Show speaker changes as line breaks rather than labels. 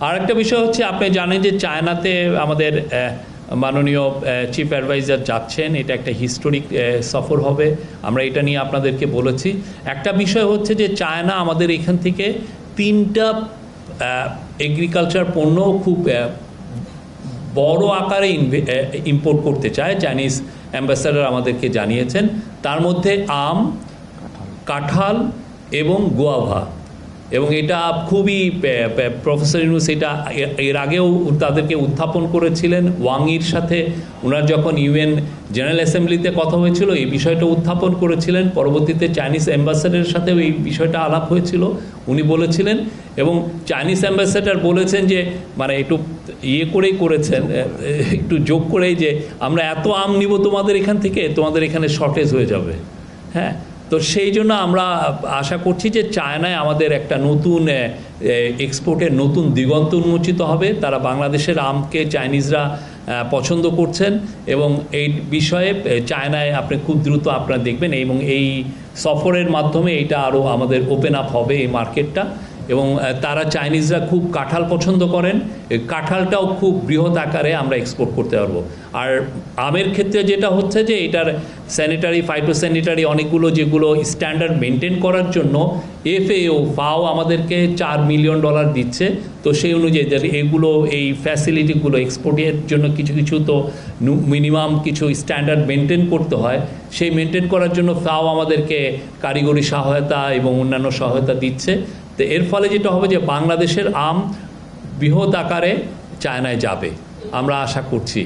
আর একটা বিষয় হচ্ছে, আপনি জানেন যে চায়নাতে আমাদের মাননীয় চিফ অ্যাডভাইজার যাচ্ছেন, এটা একটা হিস্টোরিক সফর হবে, আমরা এটা নিয়ে আপনাদেরকে বলেছি। একটা বিষয় হচ্ছে যে চায়না আমাদের এখান থেকে 3টা এগ্রিকালচার পণ্য খুব বড় আকারে ইম্পোর্ট করতে চায়, চাইনিজ অ্যাম্বাসাডার আমাদেরকে জানিয়েছেন। তার মধ্যে আম, কাঁঠাল এবং গোয়াভা, এবং এটা খুবই প্রফেসর ইউনুস এটা এর আগেও তাদেরকে উত্থাপন করেছিলেন। ওয়াংয়ের সাথে ওনার যখন ইউএন জেনারেল অ্যাসেম্বলিতে কথা হয়েছিল এই বিষয়টা উত্থাপন করেছিলেন। পরবর্তীতে চাইনিজ অ্যাম্বাসাডারের সাথেও এই বিষয়টা আলাপ হয়েছিল, উনি বলেছিলেন। এবং চাইনিজ অ্যাম্বাসাডার বলেছেন যে মানে একটু করেই করেছেন, একটু যোগ করেই, যে আমরা এত আম নিব তোমাদের এখান থেকে, তোমাদের এখানে শর্টেজ হয়ে যাবে। হ্যাঁ, তো সেই জন্য আমরা আশা করছি যে চায়নায় আমাদের একটা নতুন এক্সপোর্টের নতুন দিগন্ত উন্মোচিত হবে। তারা বাংলাদেশের আমকে চাইনিজরা পছন্দ করছেন, এবং এই বিষয়ে চায়নায় আপনি খুব দ্রুত আপনারা দেখবেন, এবং এই সফরের মাধ্যমে এটা আরও আমাদের ওপেন আপ হবে এই মার্কেটটা। এবং তারা চাইনিজরা খুব কাঁঠাল পছন্দ করেন, কাঁঠালটাও খুব বৃহৎ আকারে আমরা এক্সপোর্ট করতে পারবো। আর আমের ক্ষেত্রে যেটা হচ্ছে যে এটার স্যানিটারি, ফাইটোস্যানিটারি অনেকগুলো যেগুলো স্ট্যান্ডার্ড মেনটেন করার জন্য ফাও আমাদেরকে $4 মিলিয়ন দিচ্ছে। তো সেই অনুযায়ী এগুলো, এই ফ্যাসিলিটিগুলো এক্সপোর্টের জন্য কিছু কিছু তো মিনিমাম কিছু স্ট্যান্ডার্ড মেনটেন করতে হয়, সেই মেনটেন করার জন্য ফাও আমাদেরকে কারিগরি সহায়তা এবং অন্যান্য সহায়তা দিচ্ছে। তো এর ফলে যেটা হবে যে বাংলাদেশের আম বৃহৎ আকারে চায়নায় যাবে, আমরা আশা করছি।